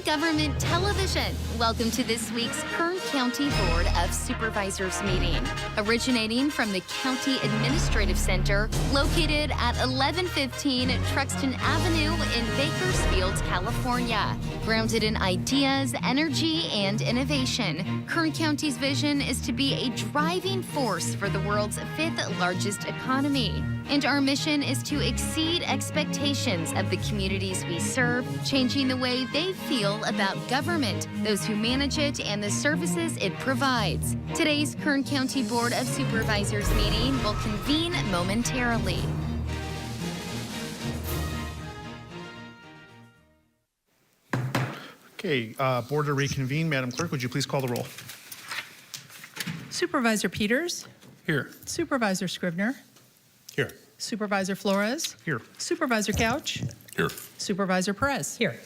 Government Television. Welcome to this week's Kern County Board of Supervisors meeting. Originating from the County Administrative Center, located at 1115 Truxton Avenue in Bakersfield, California. Grounded in ideas, energy, and innovation, Kern County's vision is to be a driving force for the world's fifth largest economy. And our mission is to exceed expectations of the communities we serve, changing the way they feel about government, those who manage it, and the services it provides. Today's Kern County Board of Supervisors meeting will convene momentarily. Okay, board to reconvene. Madam Clerk, would you please call the roll? Supervisor Peters. Here. Supervisor Scribner. Here. Supervisor Flores. Here. Supervisor Couch. Here. Supervisor Perez. Here.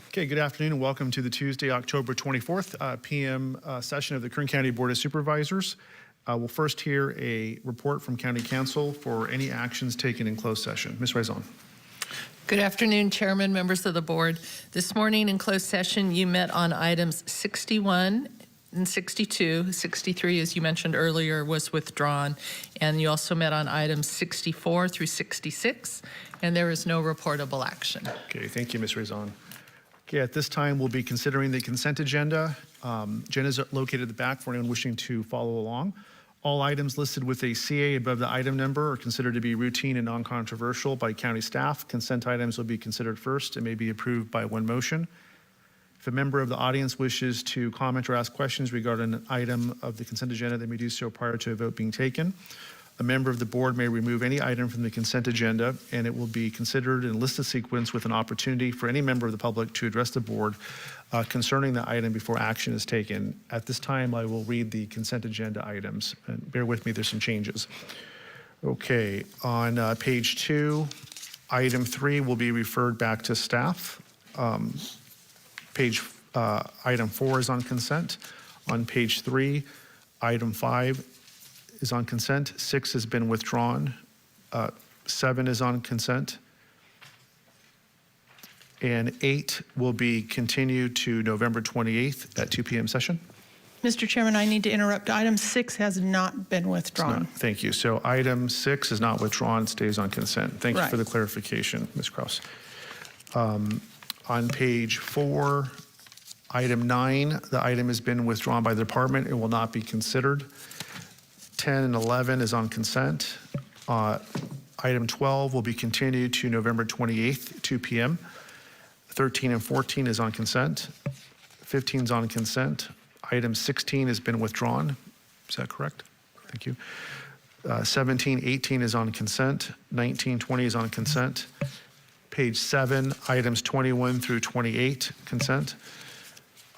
Okay, good afternoon and welcome to the Tuesday, October 24th p.m. Session of the Kern County Board of Supervisors. We'll first hear a report from County Council for any actions taken in closed session. Ms. Raison. Good afternoon, Chairman, members of the board. This morning in closed session, you met on items 61 and 62. 63, as you mentioned earlier, was withdrawn. And you also met on items 64 through 66, and there is no reportable action. Okay, thank you, Ms. Raison. Okay, at this time, we'll be considering the consent agenda. Agenda is located at the back for anyone wishing to follow along. All items listed with a CA above the item number are considered to be routine and non-controversial by county staff. Consent items will be considered first and may be approved by one motion. If a member of the audience wishes to comment or ask questions regarding an item of the consent agenda, they may do so prior to a vote being taken. A member of the board may remove any item from the consent agenda, and it will be considered in a listed sequence with an opportunity for any member of the public to address the board concerning the item before action is taken. At this time, I will read the consent agenda items, and bear with me, there's some changes. Okay, on page 2, item 3 will be referred back to staff. Item 4 is on consent. On page 3, item 5 is on consent. 6 has been withdrawn. 7 is on consent. And 8 will be continued to November 28th at 2 p.m. session. Mr. Chairman, I need to interrupt. Item 6 has not been withdrawn. Thank you. So item 6 is not withdrawn, stays on consent. Thank you for the clarification, Ms. Krause. On page 4, item 9, the item has been withdrawn by the department. It will not be considered. 10 and 11 is on consent. Item 12 will be continued to November 28th, 2 p.m. 13 and 14 is on consent. 15 is on consent. Item 16 has been withdrawn. Is that correct? Thank you. 17, 18 is on consent. 19, 20 is on consent. Page 7, items 21 through 28, consent.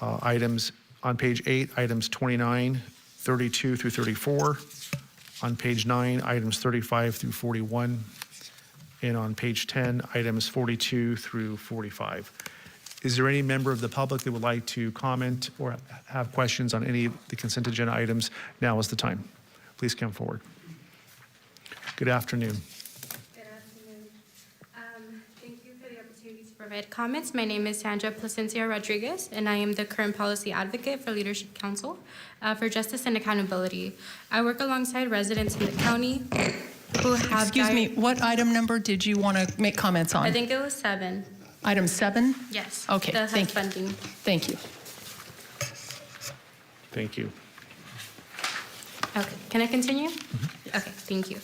Items on page 8, items 29, 32 through 34. On page 9, items 35 through 41. And on page 10, items 42 through 45. Is there any member of the public that would like to comment or have questions on any of the consent agenda items? Now is the time. Please come forward. Good afternoon. Provide comments. My name is Sandra Placencia Rodriguez, and I am the current policy advocate for Leadership Council for Justice and Accountability. I work alongside residents in the county who have— Excuse me, what item number did you want to make comments on? I think it was 7. Item 7? Yes. Okay, the thank you. funding. Thank you. Thank you. Okay, can I continue? Mm-hmm. Okay, thank you.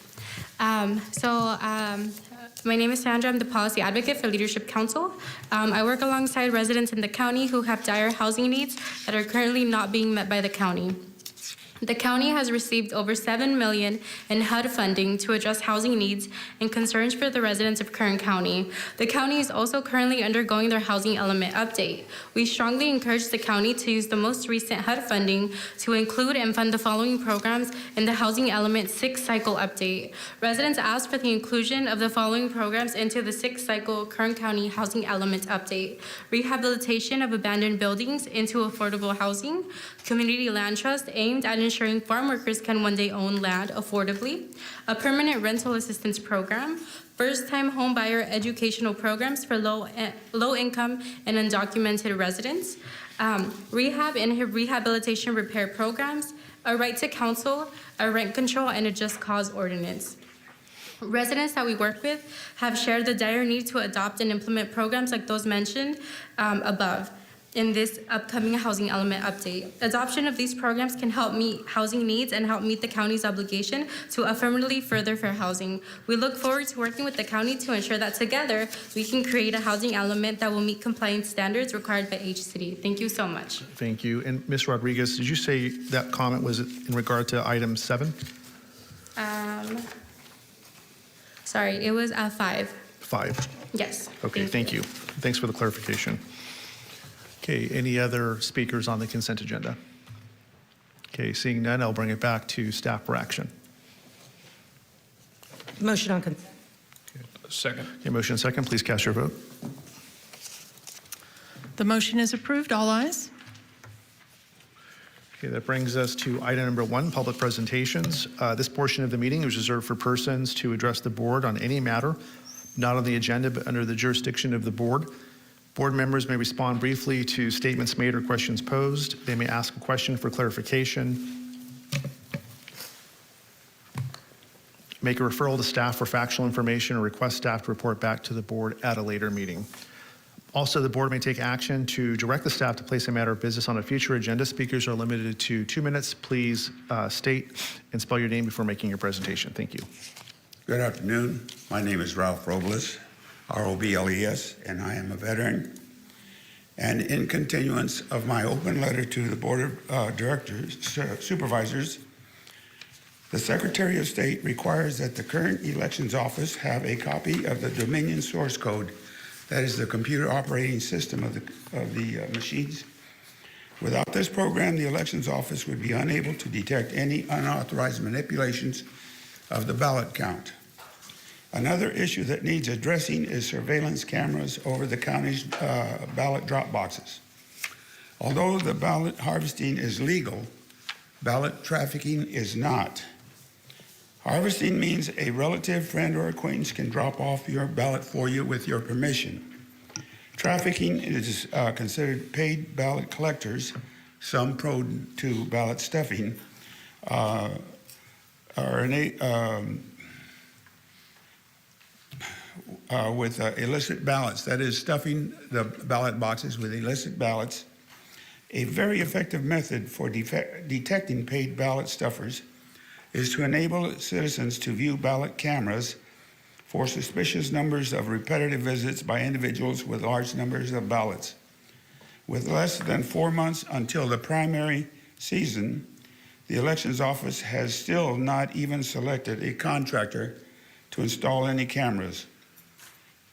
My name is Sandra. I'm the policy advocate for Leadership Council. I work alongside residents in the county who have dire housing needs that are currently not being met by the county. The county has received over $7 million in HUD funding to address housing needs and concerns for the residents of Kern County. The county is also currently undergoing their housing element update. We strongly encourage the county to use the most recent HUD funding to include and fund the following programs in the housing element 6th cycle update. Residents asked for the inclusion of the following programs into the 6th cycle Kern County housing element update: rehabilitation of abandoned buildings into affordable housing, community land trust aimed at ensuring farm workers can one day own land affordably, a permanent rental assistance program, first-time home buyer educational programs for low-income and undocumented residents, rehab and rehabilitation repair programs, a right to counsel, a rent control, and a just cause ordinance. Residents that we work with have shared the dire need to adopt and implement programs like those mentioned above in this upcoming housing element update. Adoption of these programs can help meet housing needs and help meet the county's obligation to affirmatively further fair housing. We look forward to working with the county to ensure that together we can create a housing element that will meet compliance standards required by each city. Thank you so much. Thank you. And Ms. Rodriguez, did you say that comment was in regard to item 7? Sorry, it was 5. 5. Yes. Okay, thank you. Thanks for the clarification. Okay, any other speakers on the consent agenda? Okay, seeing none, I'll bring it back to staff for action. Motion on consent. Second. Okay, motion second, please cast your vote. The motion is approved. All ayes. Okay, that brings us to item number 1, public presentations. This portion of the meeting is reserved for persons to address the board on any matter not on the agenda but under the jurisdiction of the board. Board members may respond briefly to statements made or questions posed. They may ask a question for clarification, make a referral to staff for factual information, or request staff to report back to the board at a later meeting. Also, the board may take action to direct the staff to place a matter of business on a future agenda. Speakers are limited to 2 minutes. Please state and spell your name before making your presentation. Thank you. Good afternoon. My name is Ralph Robles, R-O-B-L-E-S, and I am a veteran. And in continuance of my open letter to the Board of Supervisors, the Secretary of State requires that the Kern Elections Office have a copy of the Dominion source code, that is the computer operating system of the machines. Without this program, the Elections Office would be unable to detect any unauthorized manipulations of the ballot count. Another issue that needs addressing is surveillance cameras over the county's ballot drop boxes. Although the ballot harvesting is legal, ballot trafficking is not. Harvesting means a relative, friend, or acquaintance can drop off your ballot for you with your permission. Trafficking is considered paid ballot collectors, some prone to ballot stuffing, with illicit ballots, that is, stuffing the ballot boxes with illicit ballots. A very effective method for detecting paid ballot stuffers is to enable citizens to view ballot cameras for suspicious numbers of repetitive visits by individuals with large numbers of ballots. With less than 4 months until the primary season, the Elections Office has still not even selected a contractor to install any cameras.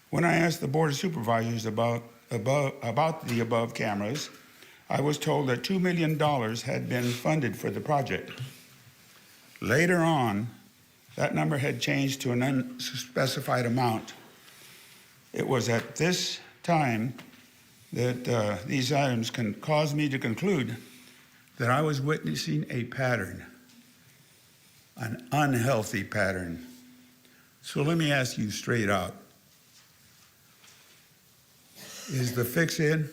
When I asked the Board of Supervisors about the above cameras, I was told that $2 million had been funded for the project. Later on, that number had changed to an unspecified amount. It was at this time that these items can cause me to conclude that I was witnessing a pattern, an unhealthy pattern. So let me ask you straight out. Is the fix in?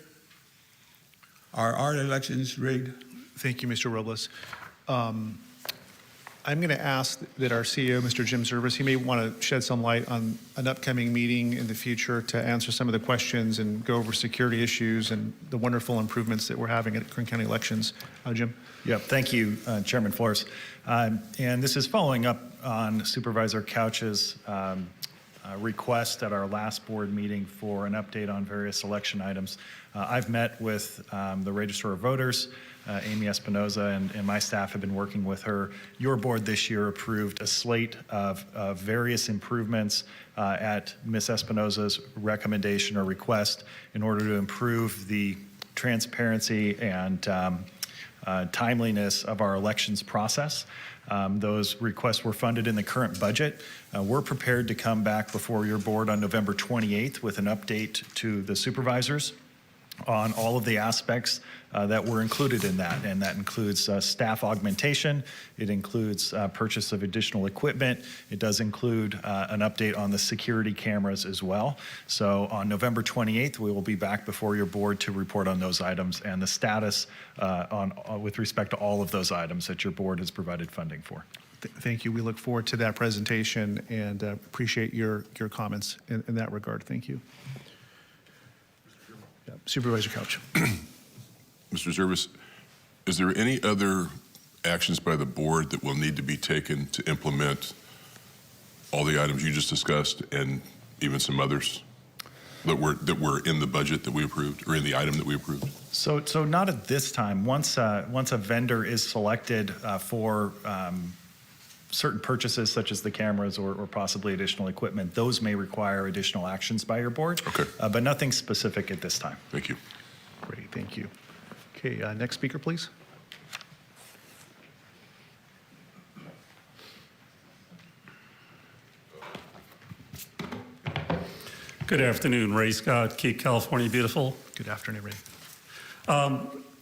Are our elections rigged? Thank you, Mr. Robles. I'm going to ask that our CEO, Mr. Jim Service, he may want to shed some light on an upcoming meeting in the future to answer some of the questions and go over security issues and the wonderful improvements that we're having at Kern County Elections. Jim? Yep, thank you, Chairman Flores. And this is following up on Supervisor Couch's request at our last board meeting for an update on various election items. I've met with the Register of Voters, Amy Espinoza, and my staff have been working with her. Your board this year approved a slate of various improvements at Ms. Espinoza's recommendation or request in order to improve the transparency and timeliness of our elections process. Those requests were funded in the current budget. We're prepared to come back before your board on November 28th with an update to the supervisors on all of the aspects that were included in that. And that includes staff augmentation. It includes purchase of additional equipment. It does include an update on the security cameras as well. So on November 28th, we will be back before your board to report on those items and the status with respect to all of those items that your board has provided funding for. Thank you. We look forward to that presentation and appreciate your comments in that regard. Thank you. Yeah, Supervisor Couch. Mr. Service, is there any other actions by the board that will need to be taken to implement all the items you just discussed and even some others that were in the budget that we approved or in the item that we approved? So not at this time. Once a vendor is selected for certain purchases such as the cameras or possibly additional equipment, those may require additional actions by your board. Okay. But nothing specific at this time. Thank you. Great, thank you. Okay, next speaker, please. Good afternoon, Ray Scott, Keep California Beautiful. Good afternoon, Ray.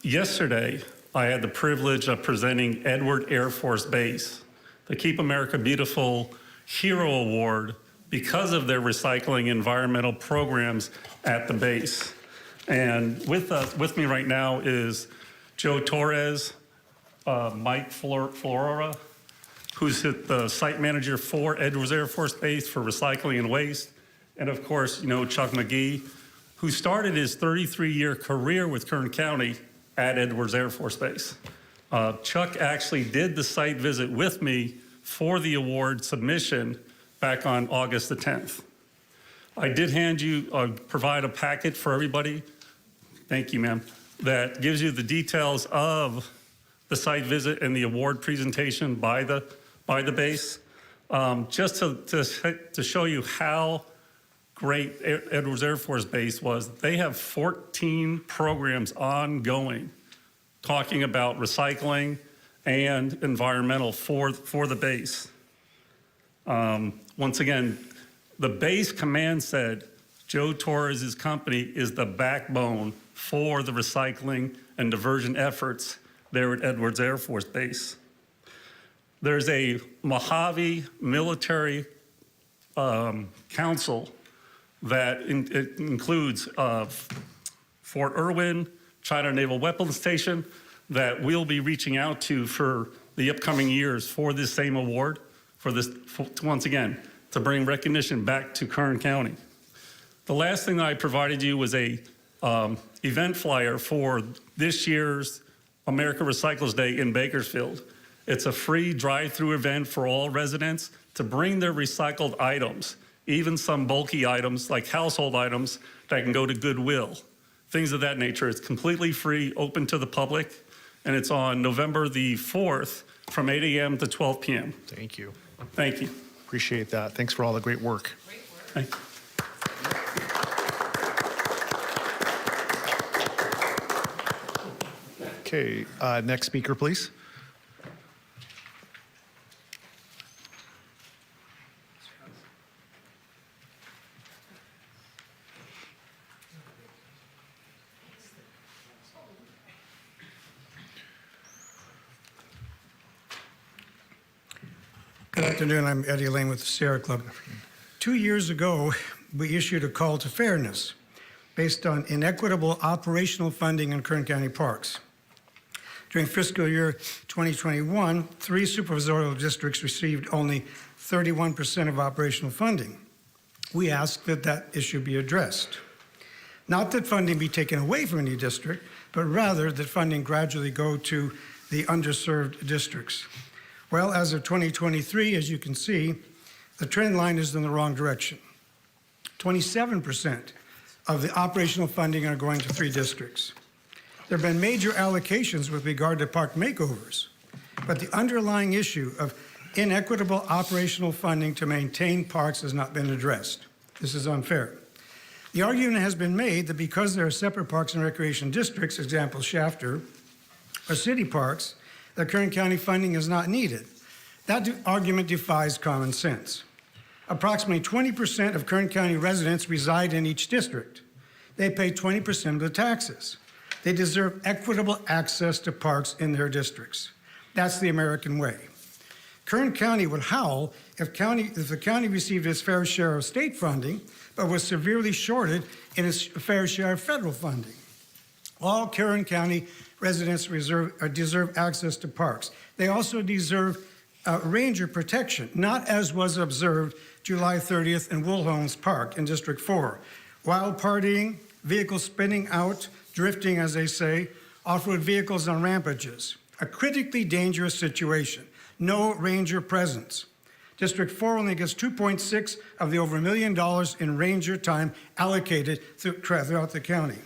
Yesterday, I had the privilege of presenting Edward Air Force Base the Keep America Beautiful Hero Award because of their recycling environmental programs at the base. And with me right now is Joe Torres, Mike Flora, who's the site manager for Edwards Air Force Base for recycling and waste. And of course, you know, Chuck McGee, who started his 33-year career with Kern County at Edwards Air Force Base. Chuck actually did the site visit with me for the award submission back on August the 10th. I did provide a packet for everybody. Thank you, ma'am. That gives you the details of the site visit and the award presentation by the base. Just to show you how great Edwards Air Force Base was, they have 14 programs ongoing talking about recycling and environmental for the base. Once again, the base command said Joe Torres' company is the backbone for the recycling and diversion efforts there at Edwards Air Force Base. There's a Mojave Military Council that it includes Fort Irwin, China Naval Weapons Station, that we'll be reaching out to for the upcoming years for this same award, once again, to bring recognition back to Kern County. The last thing that I provided you was a event flyer for this year's America Recycles Day in Bakersfield. It's a free drive-through event for all residents to bring their recycled items, even some bulky items like household items that can go to Goodwill, things of that nature. It's completely free, open to the public, and it's on November the 4th from 8 a.m. to 12 p.m. Thank you. Thank you. Appreciate that. Thanks for all the great work. Thank you. Okay, next speaker, please. Good afternoon. I'm Eddie Lane with the Sierra Club. 2 years ago, we issued a call to fairness based on inequitable operational funding in Kern County parks. During fiscal year 2021, 3 supervisorial districts received only 31% of operational funding. We asked that that issue be addressed. Not that funding be taken away from any district, but rather that funding gradually go to the underserved districts. Well, as of 2023, as you can see, the trend line is in the wrong direction. 27% of the operational funding are going to 3 districts. There have been major allocations with regard to park makeovers, but the underlying issue of inequitable operational funding to maintain parks has not been addressed. This is unfair. The argument has been made that because there are separate parks and recreation districts, example Shafter, or city parks, that Kern County funding is not needed. That argument defies common sense. Approximately 20% of Kern County residents reside in each district. They pay 20% of the taxes. They deserve equitable access to parks in their districts. That's the American way. Kern County would howl if the county received its fair share of state funding, but was severely shorted in its fair share of federal funding. All Kern County residents deserve access to parks. They also deserve ranger protection, not as was observed July 30th in Woolholmes Park in District 4. Wild partying, vehicles spinning out, drifting, as they say, off-road vehicles on rampages. A critically dangerous situation. No ranger presence. District 4 only gets 2.6 of the over $1 million in ranger time allocated throughout the county.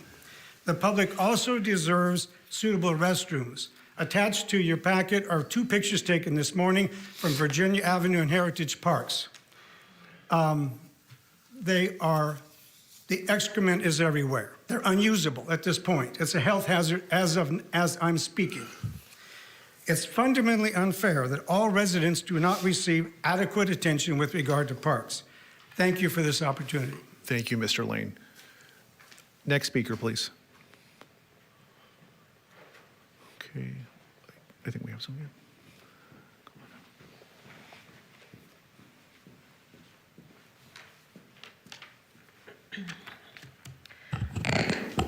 The public also deserves suitable restrooms. Attached to your packet are 2 pictures taken this morning from Virginia Avenue and Heritage Parks. The excrement is everywhere. They're unusable at this point. It's a health hazard as I'm speaking. It's fundamentally unfair that all residents do not receive adequate attention with regard to parks. Thank you for this opportunity. Thank you, Mr. Lane. Next speaker, please. Okay, I think we have something.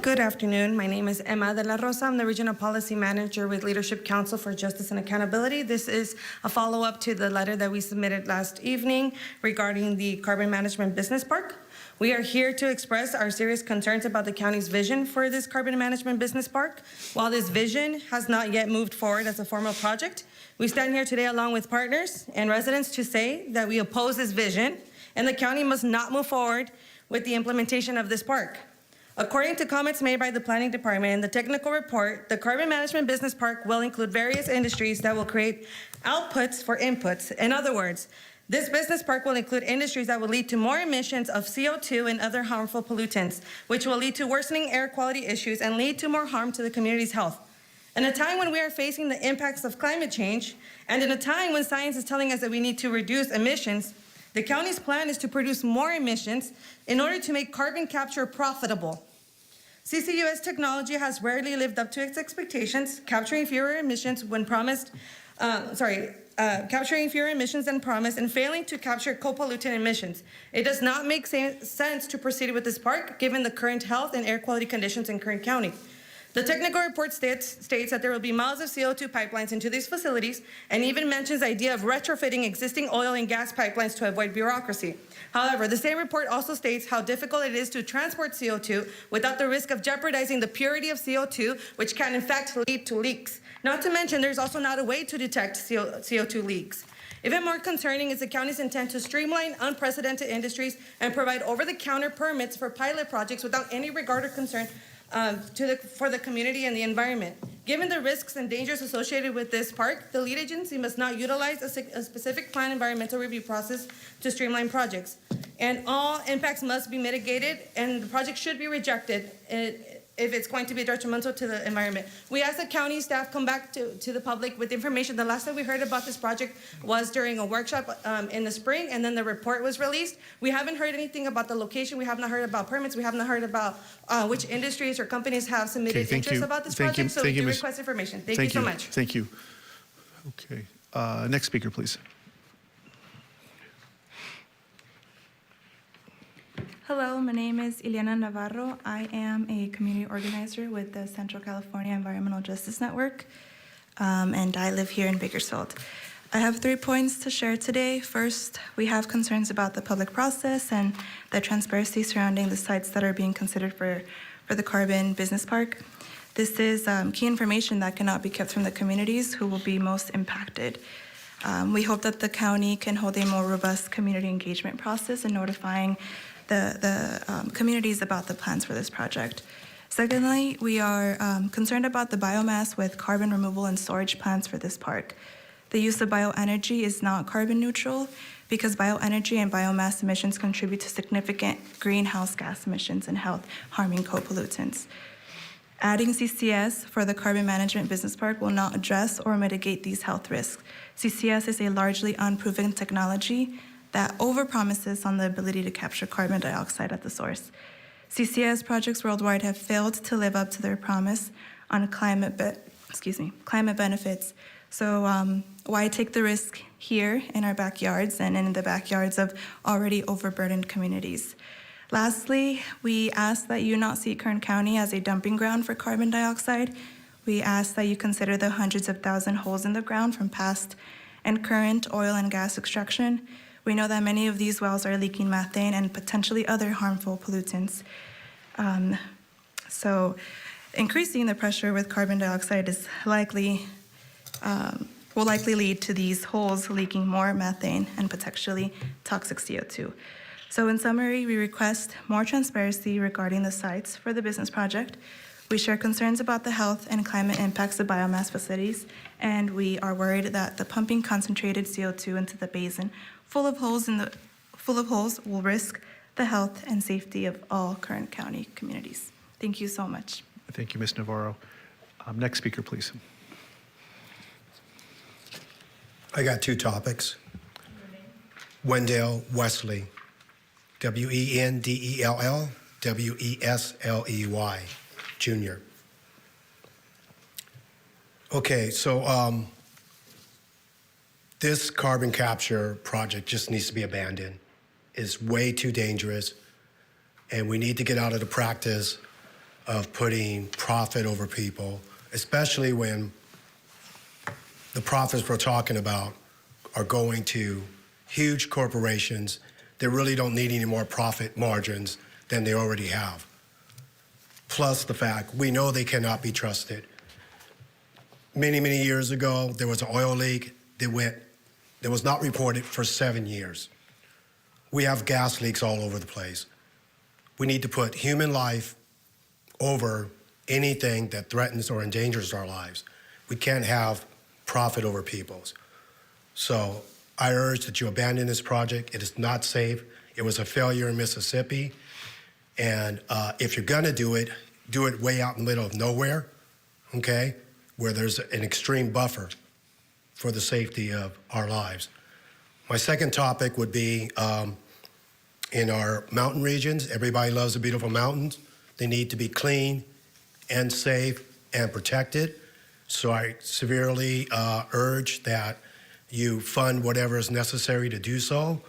Good afternoon. My name is Emma de la Rosa. I'm the Regional Policy Manager with Leadership Council for Justice and Accountability. This is a follow-up to the letter that we submitted last evening regarding the Carbon Management Business Park. We are here to express our serious concerns about the county's vision for this Carbon Management Business Park. While this vision has not yet moved forward as a formal project, we stand here today along with partners and residents to say that we oppose this vision and the county must not move forward with the implementation of this park. According to comments made by the Planning Department in the technical report, the Carbon Management Business Park will include various industries that will create outputs for inputs. In other words, this business park will include industries that will lead to more emissions of CO2 and other harmful pollutants, which will lead to worsening air quality issues and lead to more harm to the community's health. In a time when we are facing the impacts of climate change, and in a time when science is telling us that we need to reduce emissions, the county's plan is to produce more emissions in order to make carbon capture profitable. CCUS technology has rarely lived up to its expectations, capturing fewer emissions than promised, and failing to capture co-pollutant emissions. It does not make sense to proceed with this park given the current health and air quality conditions in Kern County. The technical report states that there will be miles of CO2 pipelines into these facilities and even mentions the idea of retrofitting existing oil and gas pipelines to avoid bureaucracy. However, the same report also states how difficult it is to transport CO2 without the risk of jeopardizing the purity of CO2, which can in fact lead to leaks. Not to mention, there's also not a way to detect CO2 leaks. Even more concerning is the county's intent to streamline unprecedented industries and provide over-the-counter permits for pilot projects without any regard or concern for the community and the environment. Given the risks and dangers associated with this park, the lead agency must not utilize a specific plan environmental review process to streamline projects. And all impacts must be mitigated, and the project should be rejected if it's going to be detrimental to the environment. We ask the county staff come back to the public with information. The last time we heard about this project was during a workshop in the spring, and then the report was released. We haven't heard anything about the location. We have not heard about permits. We have not heard about which industries or companies have submitted interest about this project. So we do request information. Thank you so much. Thank you. Okay. Next speaker, please. Hello, my name is Ileana Navarro. I am a community organizer with the Central California Environmental Justice Network, and I live here in Bakersfield. I have 3 points to share today. First, we have concerns about the public process and the transparency surrounding the sites that are being considered for the Carbon Business Park. This is key information that cannot be kept from the communities who will be most impacted. We hope that the county can hold a more robust community engagement process in notifying the communities about the plans for this project. Secondly, we are concerned about the biomass with carbon removal and storage plans for this park. The use of bioenergy is not carbon neutral because bioenergy and biomass emissions contribute to significant greenhouse gas emissions and health-harming co-pollutants. Adding CCS for the Carbon Management Business Park will not address or mitigate these health risks. CCS is a largely unproven technology that overpromises on the ability to capture carbon dioxide at the source. CCS projects worldwide have failed to live up to their promise on climate benefits. So why take the risk here in our backyards and in the backyards of already overburdened communities? Lastly, we ask that you not see Kern County as a dumping ground for carbon dioxide. We ask that you consider the hundreds of thousand holes in the ground from past and current oil and gas extraction. We know that many of these wells are leaking methane and potentially other harmful pollutants. So increasing the pressure with carbon dioxide is will likely lead to these holes leaking more methane and potentially toxic CO2. So in summary, we request more transparency regarding the sites for the business project. We share concerns about the health and climate impacts of biomass facilities, and we are worried that the pumping concentrated CO2 into the basin full of holes will risk the health and safety of all Kern County communities. Thank you so much. Thank you, Ms. Navarro. Next speaker, please. I got two topics. Wendell Wesley, Wendell Wesley, Jr. Okay, so this carbon capture project just needs to be abandoned. It's way too dangerous, and we need to get out of the practice of putting profit over people, especially when the profits we're talking about are going to huge corporations that really don't need any more profit margins than they already have. Plus the fact we know they cannot be trusted. Many, many years ago, there was an oil leak that was not reported for 7 years. We have gas leaks all over the place. We need to put human life over anything that threatens or endangers our lives. We can't have profit over people's. So I urge that you abandon this project. It is not safe. It was a failure in Mississippi. And if you're gonna do it way out in the middle of nowhere, okay, where there's an extreme buffer for the safety of our lives. My second topic would be in our mountain regions. Everybody loves the beautiful mountains. They need to be clean and safe and protected. So I severely urge that you fund whatever is necessary to do so.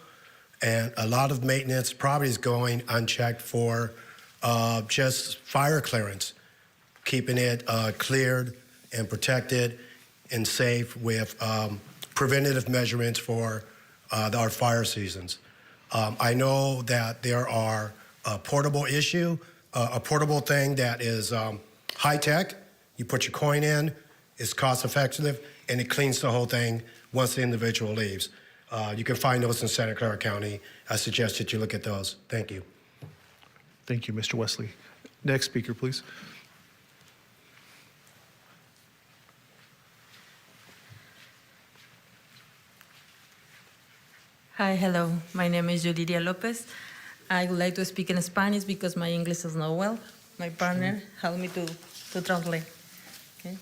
And a lot of maintenance probably is going unchecked for just fire clearance, keeping it cleared and protected and safe with preventative measurements for our fire seasons. I know that there are a portable thing that is high tech. You put your coin in, it's cost effective, and it cleans the whole thing once the individual leaves. You can find those in Santa Clara County. I suggest that you look at those. Thank you. Thank you, Mr. Wesley. Next speaker, please. Hi, hello. My name is Yuridia Lopez. I would like to speak in Spanish because my English is not well. My partner helped me to translate. Okay.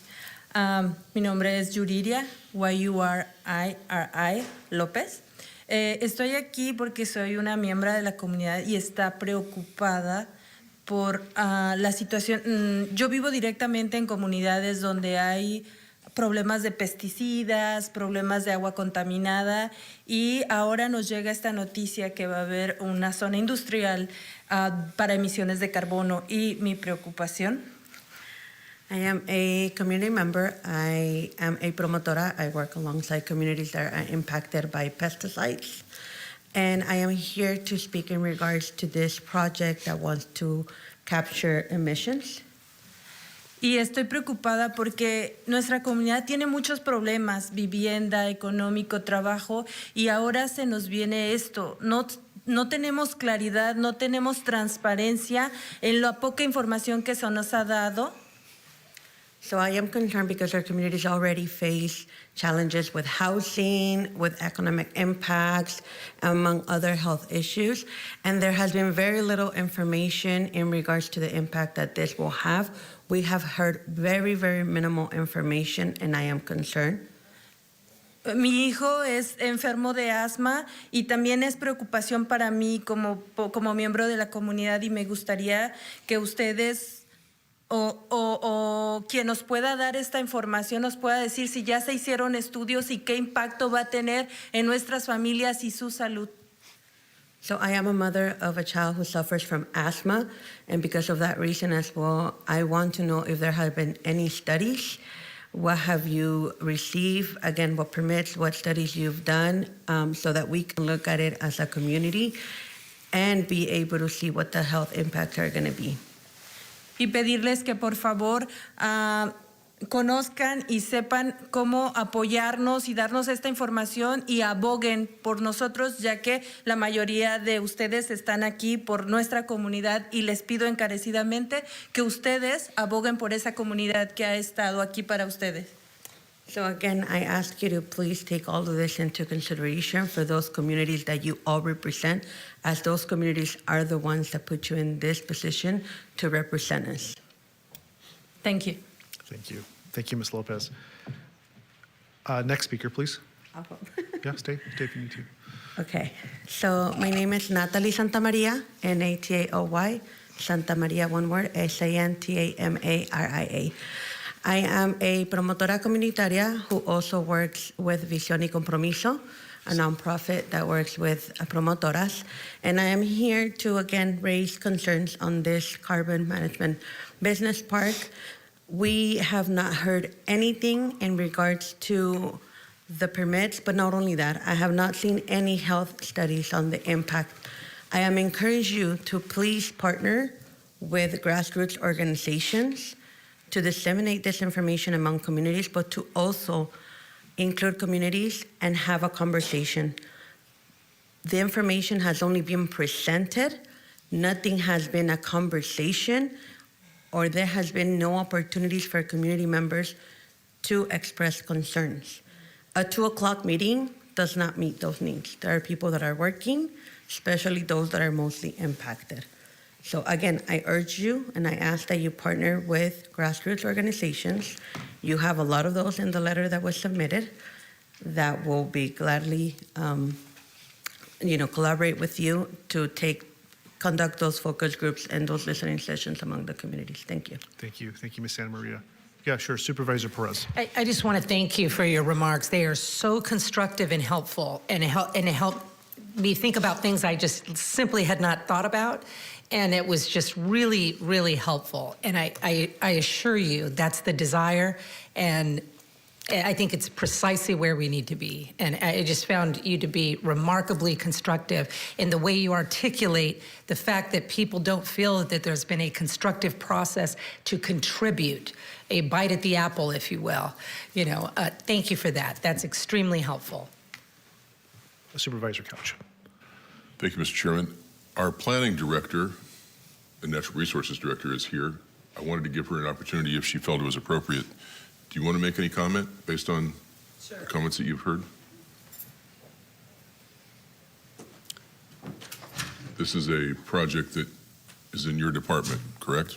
Mi nombre es Yuridia, Y-U-R-I-R-I López. Estoy aquí porque soy una miembro de la comunidad y está preocupada por la situación. Yo vivo directamente en comunidades donde hay problemas de pesticidas, problemas de agua contaminada, y ahora nos llega esta noticia que va a haber una zona industrial para emisiones de carbono, y mi preocupación. I am a community member. I am a promotora. I work alongside communities that are impacted by pesticides. And I am here to speak in regards to this project that wants to capture emissions. Y estoy preocupada porque nuestra comunidad tiene muchos problemas, vivienda, económico, trabajo, y ahora se nos viene esto. No tenemos claridad, no tenemos transparencia en la poca información que se nos ha dado. So I am concerned because our communities already face challenges with housing, with economic impacts, among other health issues. And there has been very little information in regards to the impact that this will have. We have heard very, very minimal information, and I am concerned. Mi hijo es enfermo de asma y también es preocupación para mí como miembro de la comunidad y me gustaría que ustedes o quien nos pueda dar esta información nos pueda decir si ya se hicieron estudios y qué impacto va a tener en nuestras familias y su salud. So I am a mother of a child who suffers from asthma, and because of that reason as well, I want to know if there have been any studies. What have you received? Again, what permits, what studies you've done, so that we can look at it as a community and be able to see what the health impacts are going to be. Y pedirles que por favor conozcan y sepan cómo apoyarnos y darnos esta información y aboguen por nosotros, ya que la mayoría de ustedes están aquí por nuestra comunidad y les pido encarecidamente que ustedes aboguen por esa comunidad que ha estado aquí para ustedes. So again, I ask you to please take all of this into consideration for those communities that you all represent, as those communities are the ones that put you in this position to represent us. Thank you. Thank you. Thank you, Ms. Lopez. Next speaker, please. Yeah, stay if you need to. Okay, so my name is Natalie Santamaria, Nataoy, Santa Maria, one word, Santamaria. I am a promotora comunitaria who also works with Visión y Compromiso, a nonprofit that works with promotoras. And I am here to again raise concerns on this carbon management business park. We have not heard anything in regards to the permits, but not only that, I have not seen any health studies on the impact. I am encouraging you to please partner with grassroots organizations to disseminate this information among communities, but to also include communities and have a conversation. The information has only been presented. Nothing has been a conversation, or there has been no opportunities for community members to express concerns. A 2:00 meeting does not meet those needs. There are people that are working, especially those that are mostly impacted. So again, I urge you and I ask that you partner with grassroots organizations. You have a lot of those in the letter that was submitted that will be gladly, collaborate with you to conduct those focus groups and those listening sessions among the communities. Thank you. Thank you. Thank you, Ms. Santa Maria. Yeah, sure. Supervisor Perez. I just want to thank you for your remarks. They are so constructive and helpful, and it helped me think about things I just simply had not thought about. And it was just really, really helpful. And I assure you that's the desire. And I think it's precisely where we need to be. And I just found you to be remarkably constructive in the way you articulate the fact that people don't feel that there's been a constructive process to contribute, a bite at the apple, if you will. Thank you for that. That's extremely helpful. Supervisor Couch. Thank you, Mr. Chairman. Our planning director and natural resources director is here. I wanted to give her an opportunity if she felt it was appropriate. Do you want to make any comment based on the comments that you've heard? This is a project that is in your department, correct?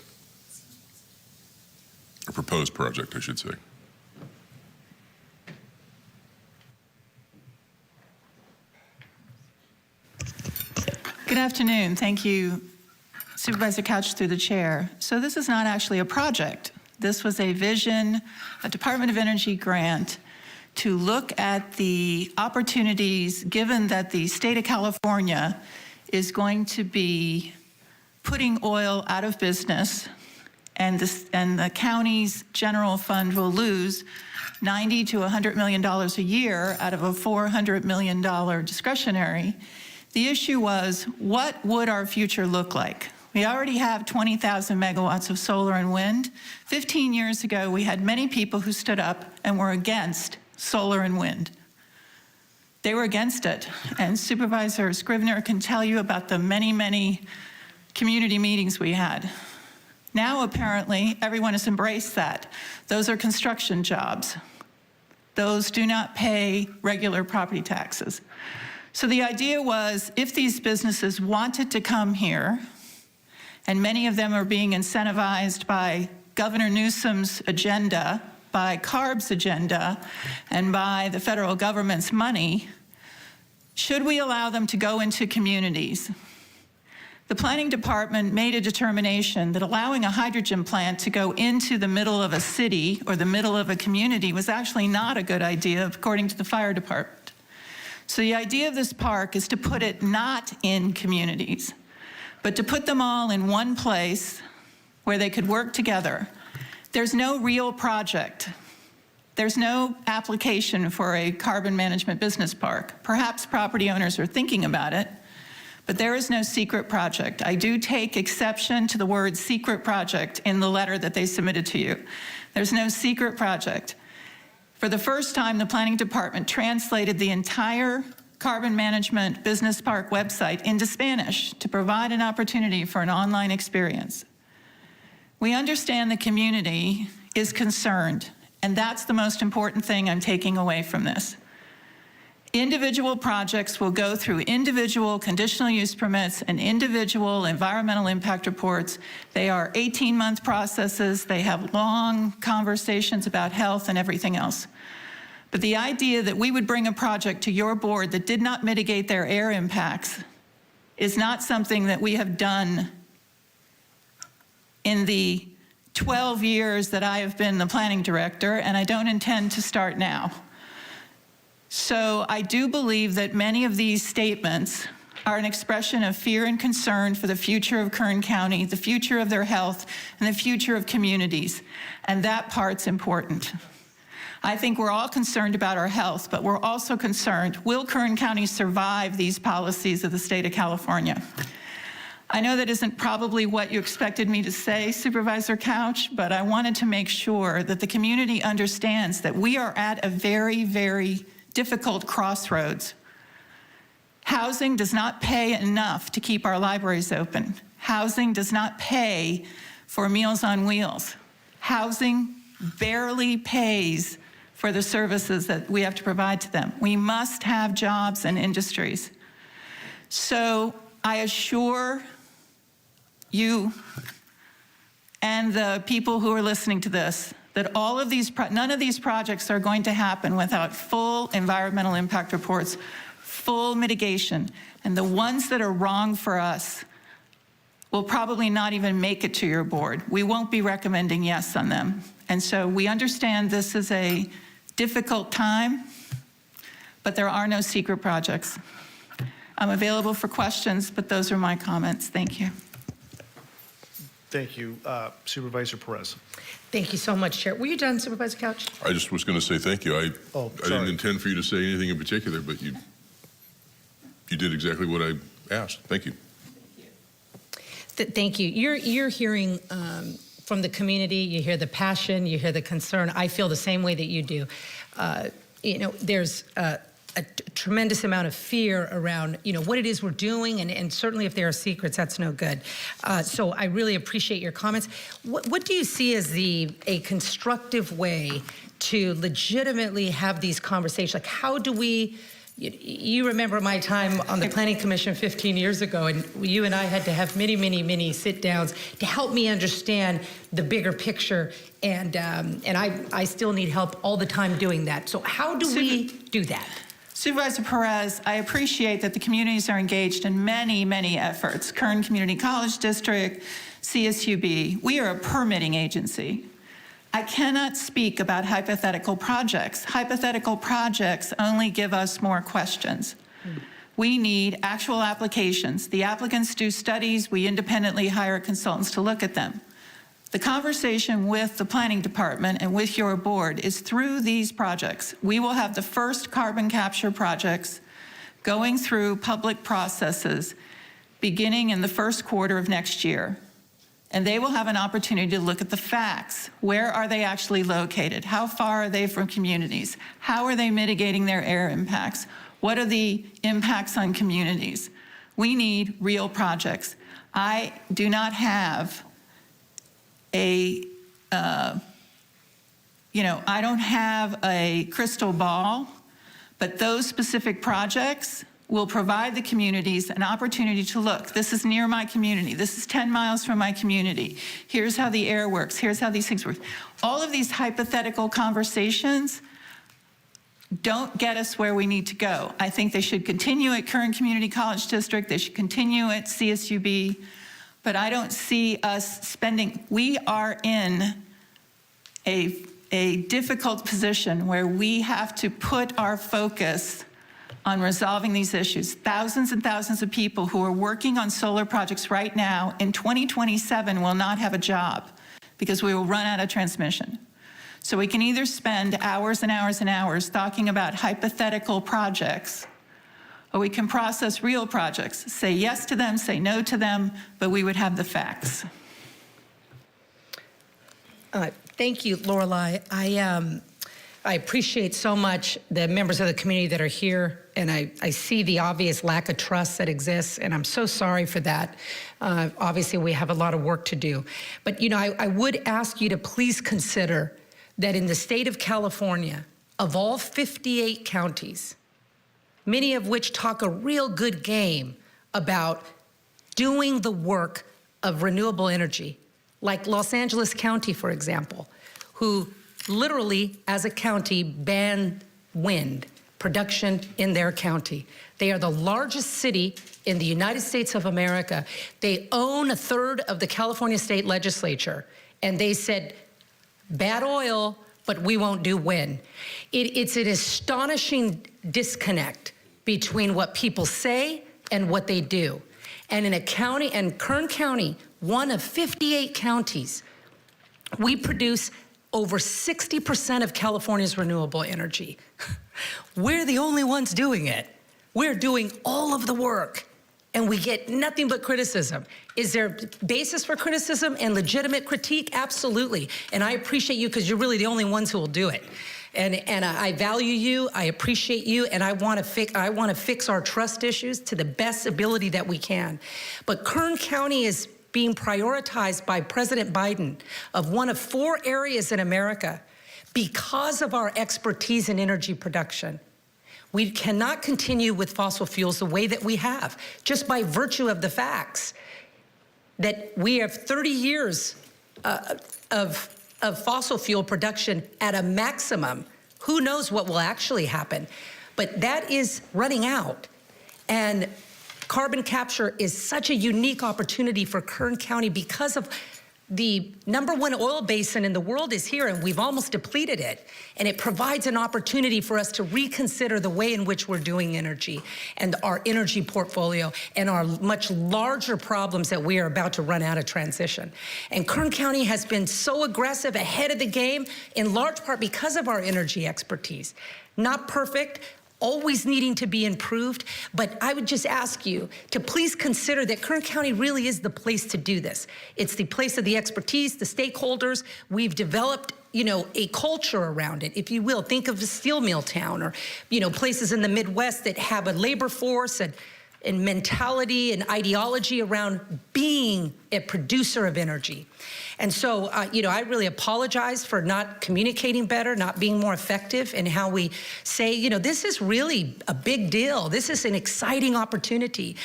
A proposed project, I should say. Good afternoon. Thank you, Supervisor Couch, through the chair. So this is not actually a project. This was a vision, a Department of Energy grant to look at the opportunities given that the state of California is going to be putting oil out of business, and the county's general fund will lose $90 to $100 million a year out of a $400 million discretionary. The issue was, what would our future look like? We already have 20,000 megawatts of solar and wind. 15 years ago, we had many people who stood up and were against solar and wind. They were against it. And Supervisor Scrivener can tell you about the many, many community meetings we had. Now, apparently, everyone has embraced that. Those are construction jobs. Those do not pay regular property taxes. So the idea was, if these businesses wanted to come here, and many of them are being incentivized by Governor Newsom's agenda by CARB's agenda and by the federal government's money, should we allow them to go into communities? The planning department made a determination that allowing a hydrogen plant to go into the middle of a city or the middle of a community was actually not a good idea, according to the fire department. So the idea of this park is to put it not in communities, but to put them all in one place where they could work together. There's no real project. There's no application for a carbon management business park. Perhaps property owners are thinking about it, but there is no secret project. I do take exception to the word secret project in the letter that they submitted to you. There's no secret project. For the first time, the planning department translated the entire carbon management business park website into Spanish to provide an opportunity for an online experience. We understand the community is concerned, and that's the most important thing I'm taking away from this. Individual projects will go through individual conditional use permits and individual environmental impact reports. They are 18-month processes. They have long conversations about health and everything else. But the idea that we would bring a project to your board that did not mitigate their air impacts is not something that we have done in the 12 years that I have been the planning director, and I don't intend to start now. So I do believe that many of these statements are an expression of fear and concern for the future of Kern County, the future of their health, and the future of communities. And that part's important. I think we're all concerned about our health, but we're also concerned, will Kern County survive these policies of the state of California? I know that isn't probably what you expected me to say, Supervisor Couch, but I wanted to make sure that the community understands that we are at a very, very difficult crossroads. Housing does not pay enough to keep our libraries open. Housing does not pay for Meals on Wheels. Housing barely pays for the services that we have to provide to them. We must have jobs and industries. So I assure you and the people who are listening to this that all of these, none of these projects are going to happen without full environmental impact reports, full mitigation. And the ones that are wrong for us will probably not even make it to your board. We won't be recommending yes on them. And so we understand this is a difficult time, but there are no secret projects. I'm available for questions, but those are my comments. Thank you. Thank you. Supervisor Perez. Thank you so much, Chair. Were you done, Supervisor Couch? I just was going to say thank you. I sorry. didn't intend for you to say anything in particular, but you did exactly what I asked. Thank you. Thank you. You're hearing from the community. You hear the passion. You hear the concern. I feel the same way that you do. You know, there's a tremendous amount of fear around, you know, what it is we're doing, and certainly if there are secrets, that's no good. So I really appreciate your comments. What do you see as a constructive way to legitimately have these conversations? Like, how do we? You remember my time on the Planning Commission 15 years ago, and you and I had to have many sit-downs to help me understand the bigger picture, and I still need help all the time doing that. So how do we do that? Supervisor Perez, I appreciate that the communities are engaged in many efforts. Kern Community College District, CSUB. We are a permitting agency. I cannot speak about hypothetical projects. Hypothetical projects only give us more questions. We need actual applications. The applicants do studies. We independently hire consultants to look at them. The conversation with the planning department and with your board is through these projects. We will have the first carbon capture projects going through public processes beginning in the first quarter of next year. And they will have an opportunity to look at the facts. Where are they actually located? How far are they from communities? How are they mitigating their air impacts? What are the impacts on communities? We need real projects. I do not have I don't have a crystal ball, but those specific projects will provide the communities an opportunity to look. This is near my community. This is 10 miles from my community. Here's how the air works. Here's how these things work. All of these hypothetical conversations don't get us where we need to go. I think they should continue at Kern Community College District. They should continue at CSUB. But I don't see us spending. We are in a difficult position where we have to put our focus on resolving these issues. Thousands and thousands of people who are working on solar projects right now in 2027 will not have a job because we will run out of transmission. So we can either spend hours and hours and hours talking about hypothetical projects, or we can process real projects, say yes to them, say no to them, but we would have the facts. Thank you, Lorelei. I appreciate so much the members of the community that are here, and I see the obvious lack of trust that exists, and I'm so sorry for that. Obviously, we have a lot of work to do. But, you know, I would ask you to please consider that in the state of California, of all 58 counties, many of which talk a real good game about doing the work of renewable energy, like Los Angeles County, for example, who literally, as a county, banned wind production in their county. They are the largest city in the United States of America. They own a third of the California state legislature, and they said, bad oil, but we won't do wind. It's an astonishing disconnect between what people say and what they do. And in a county, and Kern County, one of 58 counties, we produce over 60% of California's renewable energy. We're the only ones doing it. We're doing all of the work, and we get nothing but criticism. Is there basis for criticism and legitimate critique? Absolutely. And I appreciate you because you're really the only ones who will do it. And I value you, I appreciate you, and I want to fix our trust issues to the best ability that we can. But Kern County is being prioritized by President Biden of one of 4 areas in America because of our expertise in energy production. We cannot continue with fossil fuels the way that we have, just by virtue of the facts that we have 30 years of fossil fuel production at a maximum. Who knows what will actually happen? But that is running out. And carbon capture is such a unique opportunity for Kern County because of the #1 oil basin in the world is here, and we've almost depleted it. And it provides an opportunity for us to reconsider the way in which we're doing energy and our energy portfolio and our much larger problems that we are about to run out of transition. And Kern County has been so aggressive, ahead of the game, in large part because of our energy expertise. Not perfect, always needing to be improved, but I would just ask you to please consider that Kern County really is the place to do this. It's the place of the expertise, the stakeholders. We've developed, you know, a culture around it, if you will. Think of a steel mill town, or, you know, places in the Midwest that have a labor force and mentality and ideology around being a producer of energy. And so, you know, I really apologize for not communicating better, not being more effective in how we say, you know, this is really a big deal. This is an exciting opportunity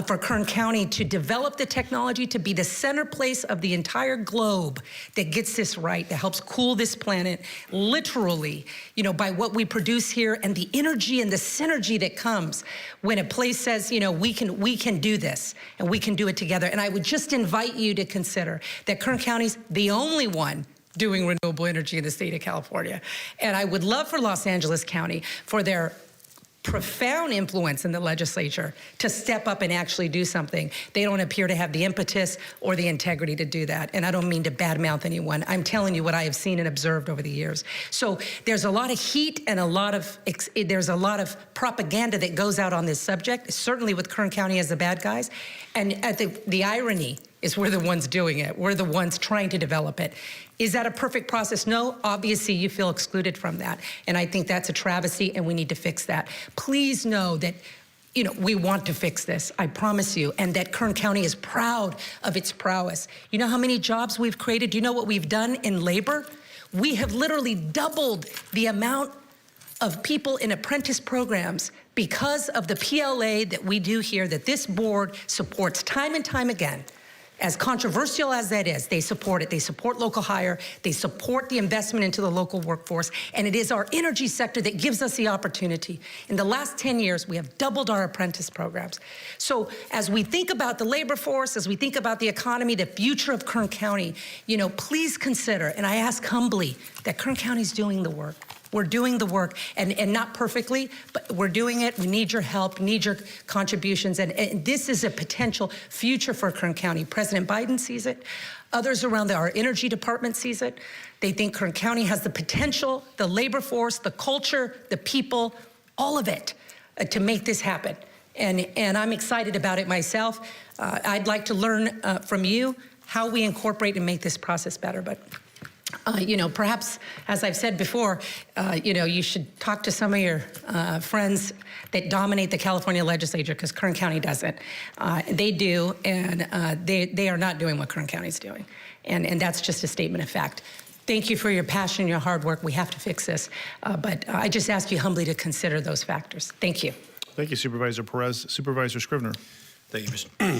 for Kern County to develop the technology to be the center place of the entire globe that gets this right, that helps cool this planet, literally, you know, by what we produce here and the energy and the synergy that comes when a place says, you know, we can do this and we can do it together. And I would just invite you to consider that Kern County's the only one doing renewable energy in the state of California. And I would love for Los Angeles County, for their profound influence in the legislature, to step up and actually do something. They don't appear to have the impetus or the integrity to do that. And I don't mean to badmouth anyone. I'm telling you what I have seen and observed over the years. So there's a lot of heat and there's a lot of propaganda that goes out on this subject, certainly with Kern County as the bad guys. And the irony is we're the ones doing it. We're the ones trying to develop it. Is that a perfect process? No, obviously you feel excluded from that. And I think that's a travesty, and we need to fix that. Please know that, you know, we want to fix this, I promise you, and that Kern County is proud of its prowess. You know how many jobs we've created? Do you know what we've done in labor? We have literally doubled the amount of people in apprentice programs because of the PLA that we do here, that this board supports time and time again. As controversial as that is, they support it. They support local hire. They support the investment into the local workforce. And it is our energy sector that gives us the opportunity. In the last 10 years, we have doubled our apprentice programs. So as we think about the labor force, as we think about the economy, the future of Kern County, please consider, and I ask humbly, that Kern County's doing the work. We're doing the work, and not perfectly, but we're doing it. We need your help, need your contributions, and this is a potential future for Kern County. President Biden sees it. Others around our energy department sees it. They think Kern County has the potential, the labor force, the culture, the people, all of it to make this happen. And I'm excited about it myself. I'd like to learn from you how we incorporate and make this process better, but perhaps, as I've said before, you should talk to some of your friends that dominate the California legislature, because Kern County doesn't. They do, and they are not doing what Kern County's doing. And that's just a statement of fact. Thank you for your passion, your hard work. We have to fix this. But I just ask you humbly to consider those factors. Thank you. Thank you, Supervisor Perez. Supervisor Scrivener. Thank you,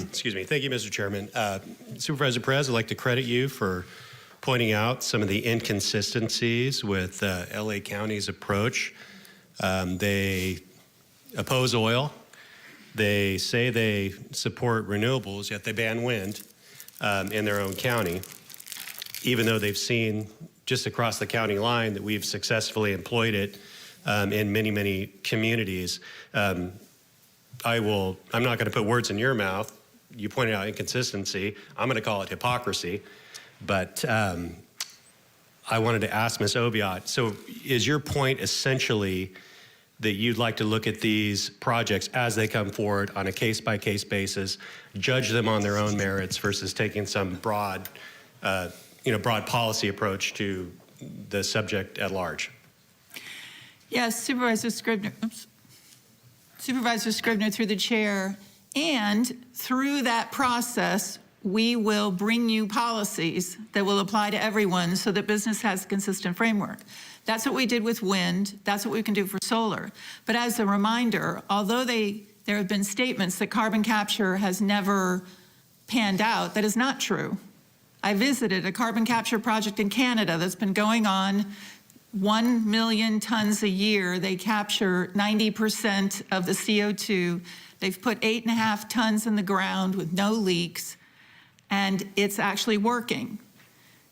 excuse me. Thank you, Mr. Chairman. Supervisor Perez, I'd like to credit you for pointing out some of the inconsistencies with LA County's approach. They oppose oil. They say they support renewables, yet they ban wind in their own county, even though they've seen just across the county line that we've successfully employed it in many, many communities. I'm not going to put words in your mouth. You pointed out inconsistency. I'm going to call it hypocrisy. But I wanted to ask Ms. Obiot, so is your point essentially that you'd like to look at these projects as they come forward on a case-by-case basis, judge them on their own merits versus taking some broad policy approach to the subject at large? Yes, Supervisor Scrivener, Supervisor Scrivener through the chair, and through that process, we will bring you policies that will apply to everyone so that business has a consistent framework. That's what we did with wind. That's what we can do for solar. But as a reminder, although there have been statements that carbon capture has never panned out, that is not true. I visited a carbon capture project in Canada that's been going on 1 million tons a year. They capture 90% of the CO2. They've put 8.5 tons in the ground with no leaks. And it's actually working.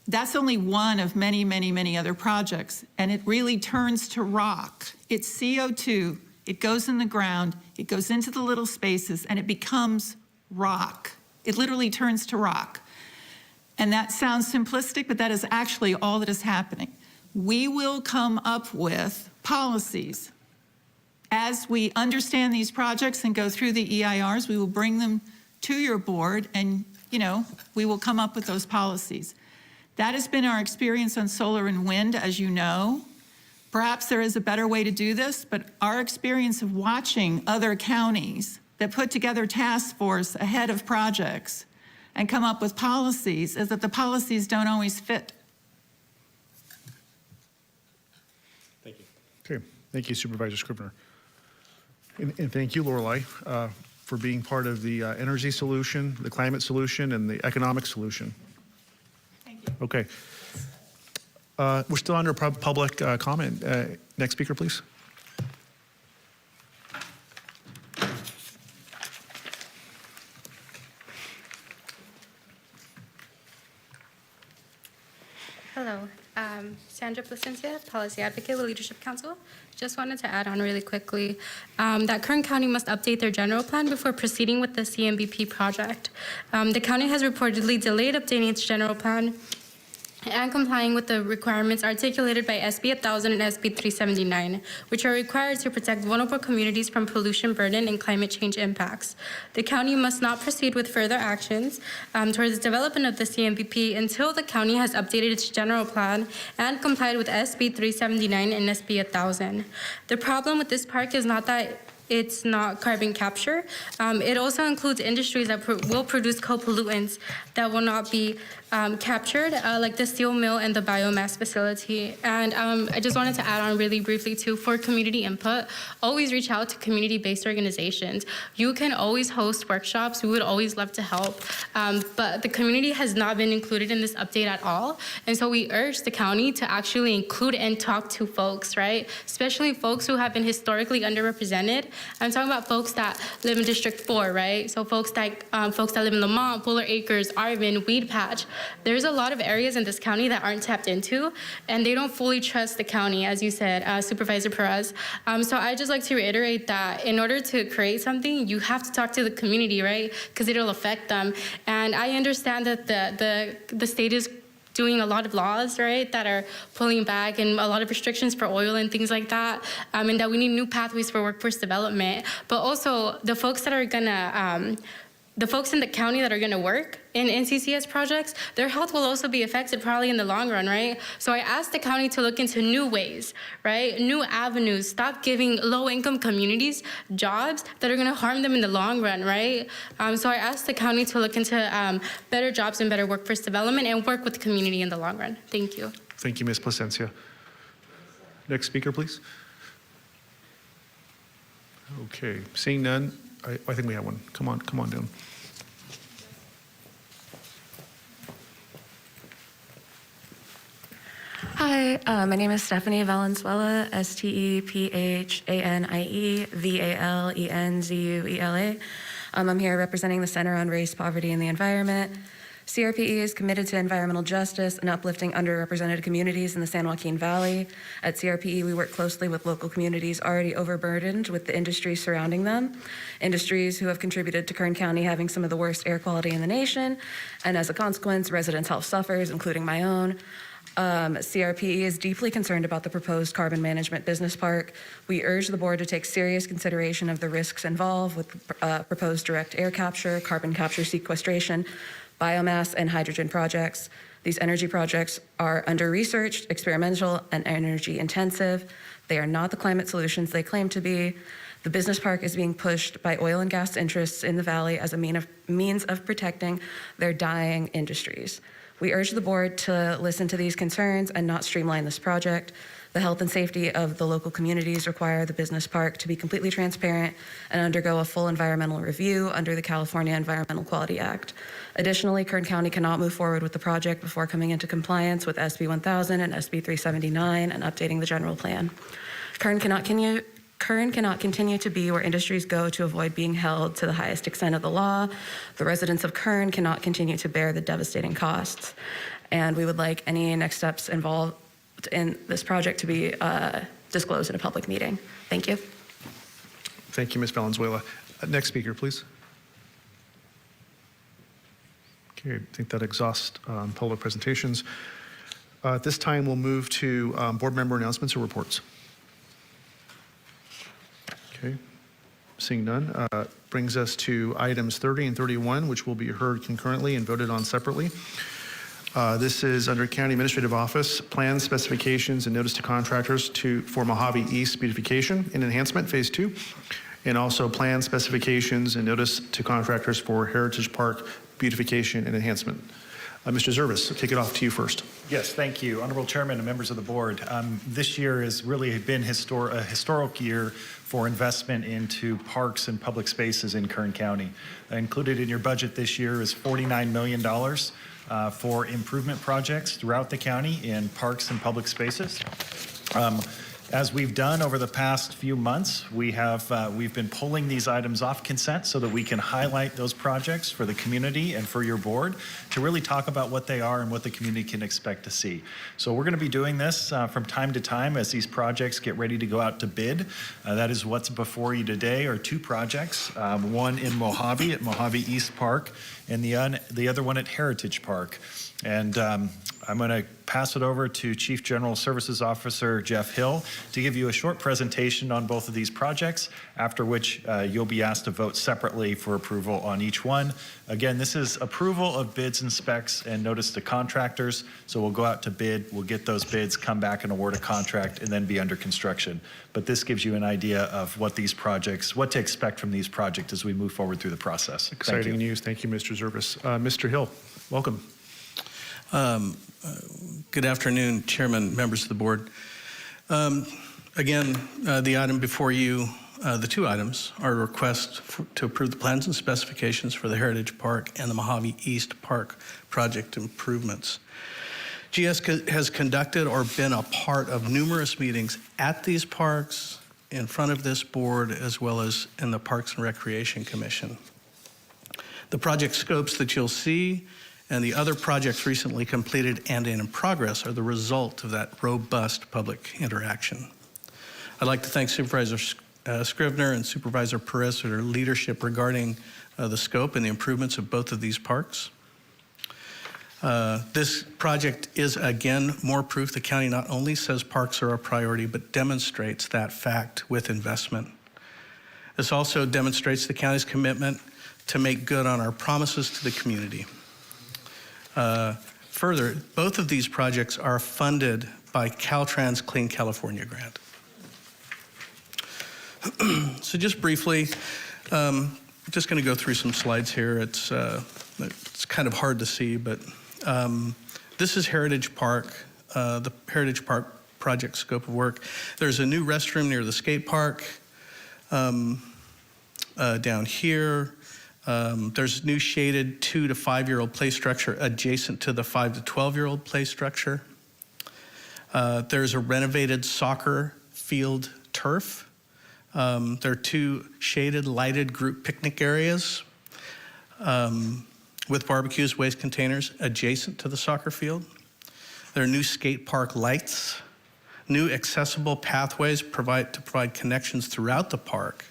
That's only one of many, many, many other projects. And it really turns to rock. It's CO2, it goes in the ground, it goes into the little spaces, and it becomes rock. It literally turns to rock. And that sounds simplistic, but that is actually all that is happening. We will come up with policies. As we understand these projects and go through the EIRs, we will bring them to your board, and we will come up with those policies. That has been our experience on solar and wind, as you know. Perhaps there is a better way to do this, but our experience of watching other counties that put together task force ahead of projects and come up with policies is that the policies don't always fit. Thank you. Okay, thank you, Supervisor Scrivener. And thank you, Lorelei, for being part of the energy solution, the climate solution, and the economic solution. Thank you. Okay. We're still under public comment. Next speaker, please. Hello, Sandra Placencia, Policy Advocate with Leadership Council. Just wanted to add on really quickly that Kern County must update their general plan before proceeding with the CMBP project. The county has reportedly delayed updating its general plan and complying with the requirements articulated by SB 1000 and SB 379, which are required to protect vulnerable communities from pollution burden and climate change impacts. The county must not proceed with further actions towards the development of the CMBP until the county has updated its general plan and complied with SB 379 and SB 1000. The problem with this park is not that it's not carbon capture. It also includes industries that will produce co-pollutants that will not be captured, like the steel mill and the biomass facility. And I just wanted to add on really briefly too, for community input, always reach out to community-based organizations. You can always host workshops. We would always love to help. But the community has not been included in this update at all. And so we urge the county to actually include and talk to folks, right? Especially folks who have been historically underrepresented. I'm talking about folks that live in District 4, right? So folks that live in Lamont, Fuller Acres, Arvin, Weed Patch. There's a lot of areas in this county that aren't tapped into, and they don't fully trust the county, as you said, Supervisor Perez. So I just like to reiterate that in order to create something, you have to talk to the community, right? Because it'll affect them. And I understand that the state is doing a lot of laws, right, that are pulling back and a lot of restrictions for oil and things like that, and that we need new pathways for workforce development. But also the folks that are gonna, the folks in the county that are gonna work in NCCS projects, their health will also be affected probably in the long run, right? So I asked the county to look into new ways, right? New avenues, stop giving low-income communities jobs that are gonna harm them in the long run, right? So I asked the county to look into better jobs and better workforce development and work with the community in the long run. Thank you. Thank you, Ms. Plasencia. Next speaker, please. Okay, seeing none, I think we have one. Come on down. Hi, my name is Stephanie Valenzuela, STEPHANIE-VALENZUELA. I'm here representing the Center on Race, Poverty, and the Environment. CRPE is committed to environmental justice and uplifting underrepresented communities in the San Joaquin Valley. At CRPE, we work closely with local communities already overburdened with the industries surrounding them, industries who have contributed to Kern County having some of the worst air quality in the nation, and as a consequence, residents' health suffers, including my own. CRPE is deeply concerned about the proposed carbon management business park. We urge the board to take serious consideration of the risks involved with proposed direct air capture, carbon capture sequestration, biomass, and hydrogen projects. These energy projects are under-researched, experimental, and energy intensive. They are not the climate solutions they claim to be. The business park is being pushed by oil and gas interests in the valley as a means of protecting their dying industries. We urge the board to listen to these concerns and not streamline this project. The health and safety of the local communities require the business park to be completely transparent and undergo a full environmental review under the California Environmental Quality Act. Additionally, Kern County cannot move forward with the project before coming into compliance with SB 1000 and SB 379 and updating the general plan. Kern cannot continue to be where industries go to avoid being held to the highest extent of the law. The residents of Kern cannot continue to bear the devastating costs. And we would like any next steps involved in this project to be disclosed in a public meeting. Thank you. Thank you, Ms. Valenzuela. Next speaker, please. Okay, I think that exhausts public presentations. At this time, we'll move to board member announcements or reports. Okay, seeing none, brings us to items 30 and 31, which will be heard concurrently and voted on separately. This is under County Administrative Office, plans, specifications, and notice to contractors for Mojave East beautification and enhancement, phase 2, and also plans, specifications, and notice to contractors for Heritage Park beautification and enhancement. Mr. Zervis, take it off to you first. Yes, thank you. Honorable Chairman and members of the board. This year has really been a historic year for investment into parks and public spaces in Kern County. Included in your budget this year is $49 million for improvement projects throughout the county in parks and public spaces. As we've done over the past few months, we've been pulling these items off consent so that we can highlight those projects for the community and for your board to really talk about what they are and what the community can expect to see. So we're going to be doing this from time to time as these projects get ready to go out to bid. That is what's before you today are two projects, one in Mojave at Mojave East Park and the other one at Heritage Park. And I'm going to pass it over to Chief General Services Officer Jeff Hill to give you a short presentation on both of these projects, after which you'll be asked to vote separately for approval on each one. Again, this is approval of bids and specs and notice to contractors. So we'll go out to bid, we'll get those bids, come back and award a contract, and then be under construction. But this gives you an idea of what these projects, what to expect from these projects as we move forward through the process. Exciting news. Thank you, Mr. Zervis. Mr. Hill, welcome. Good afternoon, Chairman, members of the board. Again, the item before you, the two items, are a request to approve the plans and specifications for the Heritage Park and the Mojave East Park project improvements. GS has conducted or been a part of numerous meetings at these parks, in front of this board, as well as in the Parks and Recreation Commission. The project scopes that you'll see and the other projects recently completed and in progress are the result of that robust public interaction. I'd like to thank Supervisor Scrivener and Supervisor Perez for their leadership regarding the scope and the improvements of both of these parks. This project is, again, more proof the county not only says parks are a priority, but demonstrates that fact with investment. This also demonstrates the county's commitment to make good on our promises to the community. Further, both of these projects are funded by Caltrans Clean California grant. So just briefly, I'm just going to go through some slides here. It's kind of hard to see, but this is Heritage Park, the Heritage Park project scope of work. There's a new restroom near the skate park down here. There's new shaded 2 to 5-year-old play structure adjacent to the 5 to 12-year-old play structure. There's a renovated soccer field turf. There are 2 shaded, lighted group picnic areas with barbecues, waste containers adjacent to the soccer field. There are new skate park lights, new accessible pathways to provide connections throughout the park,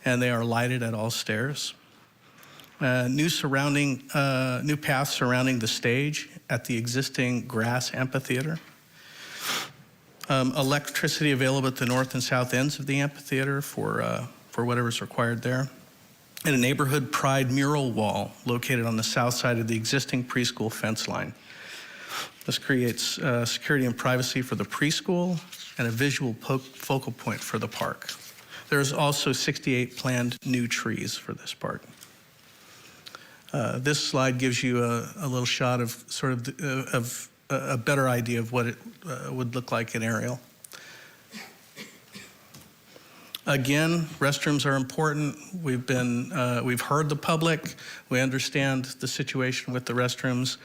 and they are lighted at all stairs. New paths surrounding the stage at the existing grass amphitheater. Electricity available at the north and south ends of the amphitheater for whatever's required there. And a neighborhood pride mural wall located on the south side of the existing preschool fence line. This creates security and privacy for the preschool and a visual focal point for the park. There's also 68 planned new trees for this park. This slide gives you a little shot of sort of a better idea of what it would look like in aerial. Again, restrooms are important. We've heard the public. We understand the situation with the restrooms.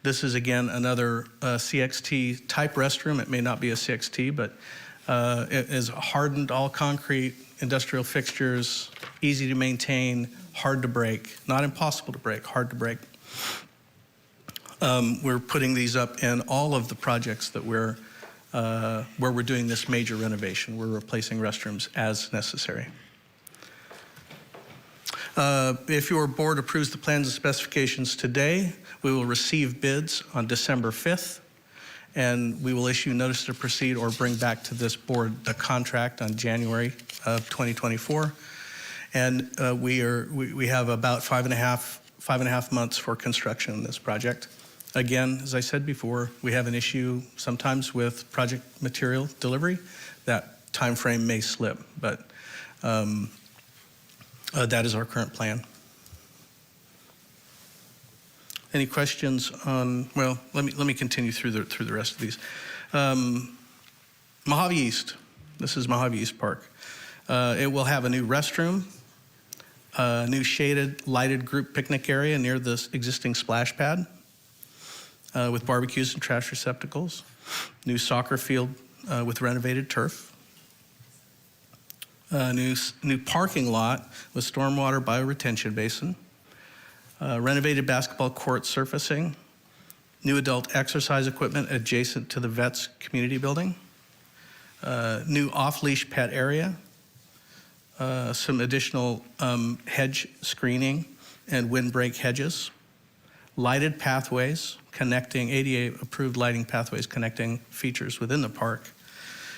This is, again, another CXT type restroom. It may not be a CXT, but it is hardened, all concrete, industrial fixtures, easy to maintain, hard to break. Not impossible to break, hard to break. We're putting these up in all of the projects that where we're doing this major renovation. We're replacing restrooms as necessary. If your board approves the plans and specifications today, we will receive bids on December 5th, and we will issue notice to proceed or bring back to this board the contract on January of 2024. And we have about five and a half months for construction in this project. Again, as I said before, we have an issue sometimes with project material delivery. That time frame may slip, but that is our current plan. Any questions on? Well, let me continue through the rest of these. Mojave East. This is Mojave East Park. It will have a new restroom, a new shaded, lighted group picnic area near the existing splash pad with barbecues and trash receptacles, new soccer field with renovated turf, new parking lot with stormwater bioretention basin, renovated basketball court surfacing, new adult exercise equipment adjacent to the Vets Community Building, new off-leash pet area, some additional hedge screening and windbreak hedges, lighted pathways connecting, ADA-approved lighting pathways connecting features within the park,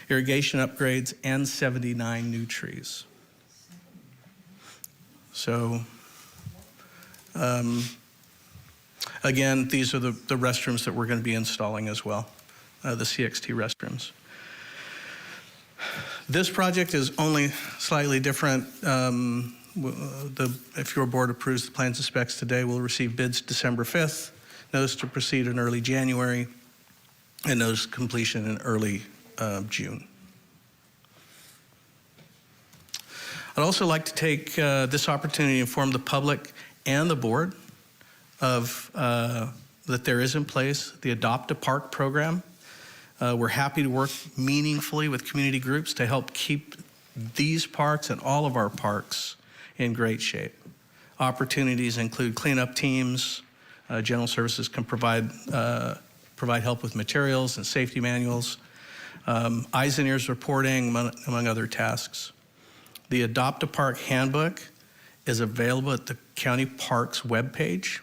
irrigation upgrades, and 79 new trees. So, again, these are the restrooms that we're going to be installing as well, the CXT restrooms. This project is only slightly different. If your board approves the plans and specs today, we'll receive bids December 5th. notice to proceed in early January, and notice completion in early June. I'd also like to take this opportunity to inform the public and the board of that there is in place the Adopt a Park program. We're happy to work meaningfully with community groups to help keep these parks and all of our parks in great shape. Opportunities include cleanup teams. General Services can provide help with materials and safety manuals, eyes and ears reporting, among other tasks. The Adopt a Park handbook is available at the county parks webpage.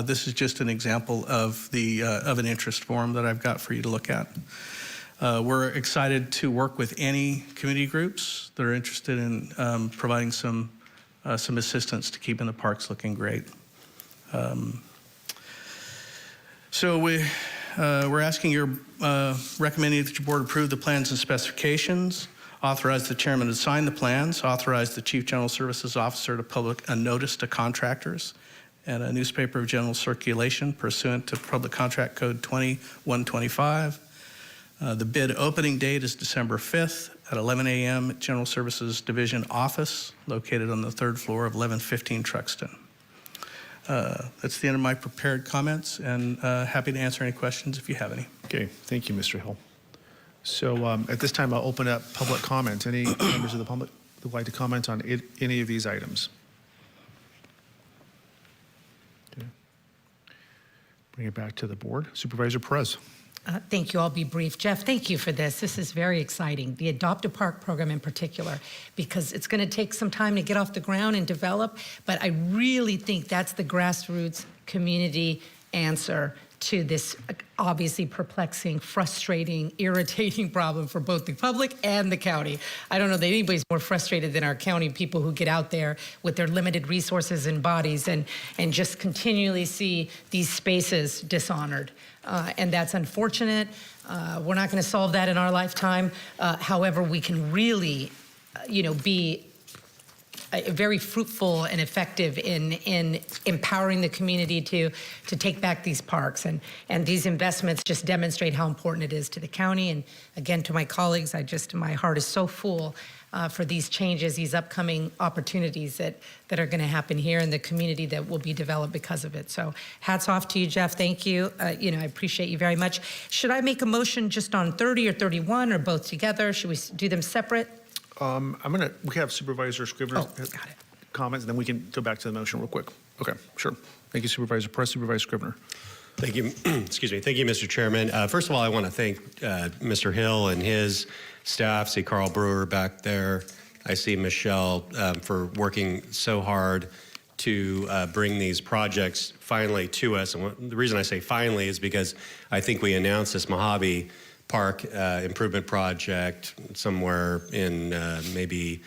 This is just an example of an interest form that I've got for you to look at. We're excited to work with any community groups that are interested in providing some assistance to keeping the parks looking great. So we're asking recommending that your board approve the plans and specifications, authorize the chairman to sign the plans, authorize the Chief General Services Officer to publish a notice to contractors and a newspaper of general circulation pursuant to Public Contract Code 2125. The bid opening date is December 5th at 11 a.m. at General Services Division Office, located on the 3rd floor of 1115 Truxton. That's the end of my prepared comments, and happy to answer any questions if you have any. Okay, thank you, Mr. Hill. So at this time, I'll open up public comment. Any members of the public that would like to comment on any of these items? Okay. Bring it back to the board. Supervisor Perez. Thank you. I'll be brief. Jeff, thank you for this. This is very exciting. The Adopt a Park program in particular, because it's going to take some time to get off the ground and develop, but I really think that's the grassroots community answer to this obviously perplexing, frustrating, irritating problem for both the public and the county. I don't know that anybody's more frustrated than our county people who get out there with their limited resources and bodies and just continually see these spaces dishonored. And that's unfortunate. We're not going to solve that in our lifetime. However, we can really, be very fruitful and effective in empowering the community to take back these parks. And these investments just demonstrate how important it is to the county. And again, to my colleagues, my heart is so full for these changes, these upcoming opportunities that are going to happen here in the community that will be developed because of it. So hats off to you, Jeff. Thank you. I appreciate you very much. Should I make a motion just on 30 or 31 or both together? Should we do them separate? We have Supervisor Scrivener's comments, and then we can go back to the motion real quick. Okay, sure. Thank you, Supervisor Perez. Supervisor Scrivener. Thank you. Excuse me. Thank you, Mr. Chairman. First of all, I want to thank Mr. Hill and his staff. See Carl Brewer back there. I see Michelle for working so hard to bring these projects finally to us. And the reason I say finally is because I think we announced this Mojave Park improvement project somewhere in maybe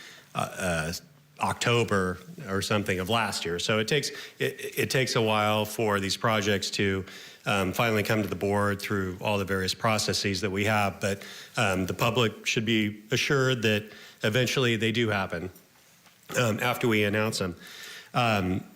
October or something of last year. So it takes a while for these projects to finally come to the board through all the various processes that we have. But the public should be assured that eventually they do happen after we announce them.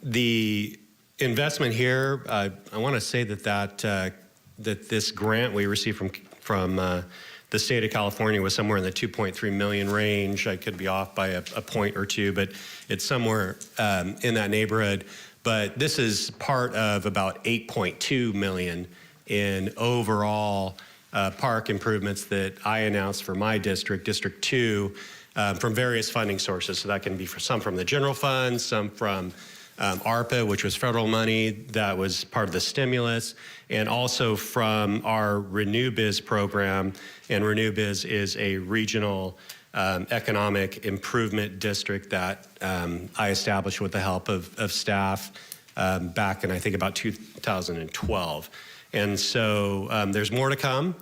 The investment here, I want to say that this grant we received from the state of California was somewhere in the 2.3 million range. I could be off by a point or two, but it's somewhere in that neighborhood. But this is part of about 8.2 million in overall park improvements that I announced for my district, District 2, from various funding sources. So that can be some from the general fund, some from ARPA, which was federal money that was part of the stimulus, and also from our RenewBiz program. And RenewBiz is a regional economic improvement district that I established with the help of staff back in, I think, about 2012. And so there's more to come.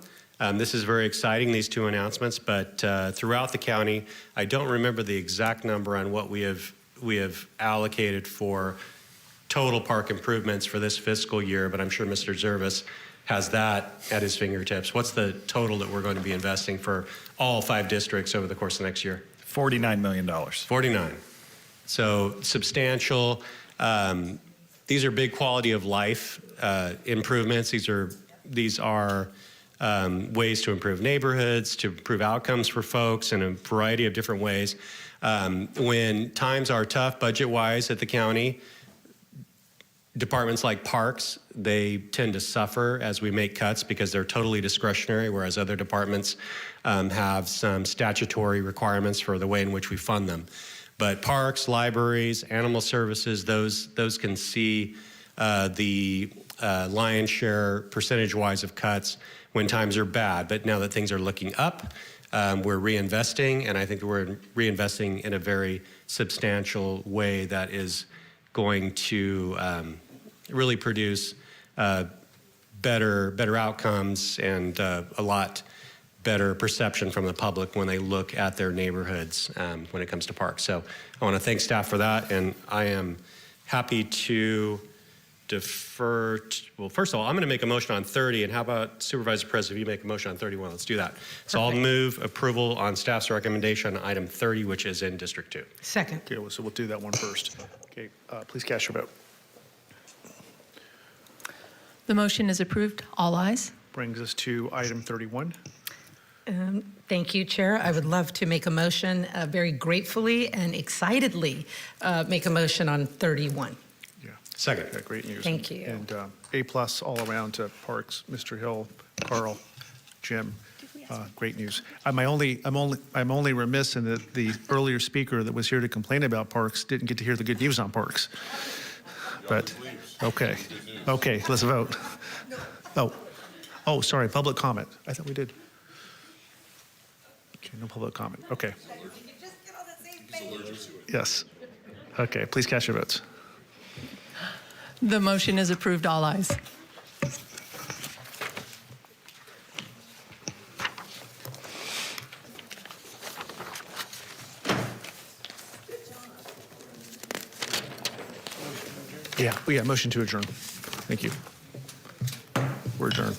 This is very exciting, these two announcements, but throughout the county, I don't remember the exact number on what we have allocated for total park improvements for this fiscal year, but I'm sure Mr. Zervis has that at his fingertips. What's the total that we're going to be investing for all 5 districts over the course of next year? $49 million. 49. So substantial. these are big quality of life improvements. These are ways to improve neighborhoods, to improve outcomes for folks in a variety of different ways. When times are tough budget-wise at the county, departments like parks, they tend to suffer as we make cuts because they're totally discretionary, whereas other departments have some statutory requirements for the way in which we fund them. But parks, libraries, animal services, those can see the lion's share percentage-wise of cuts when times are bad. But now that things are looking up, we're reinvesting, and I think we're reinvesting in a very substantial way that is going to really produce better outcomes and a lot better perception from the public when they look at their neighborhoods when it comes to parks. So I want to thank staff for that, and I am happy to defer well, first of all, I'm going to make a motion on 30, and how about Supervisor Perez, if you make a motion on 31? Let's do that. So I'll move approval on staff's recommendation on item 30, which is in District 2. Second. Okay, so we'll do that one first. Okay, please cast your vote. The motion is approved. All ayes. Brings us to item 31. Thank you, Chair. I would love to make a motion, very gratefully and excitedly make a motion on 31. Yeah. Second. Okay, great news. Thank you. And A+ all around to Parks, Mr. Hill, Carl, Jim. Great news. I'm only remiss in that the earlier speaker that was here to complain about Parks didn't get to hear the good news on Parks. But okay, let's vote. Oh, sorry, public comment. I thought we did. Okay, no public comment. Okay. Yes. Okay, please cast your votes. The motion is approved. All ayes. Yeah, motion to adjourn. Thank you. We're adjourned.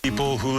People who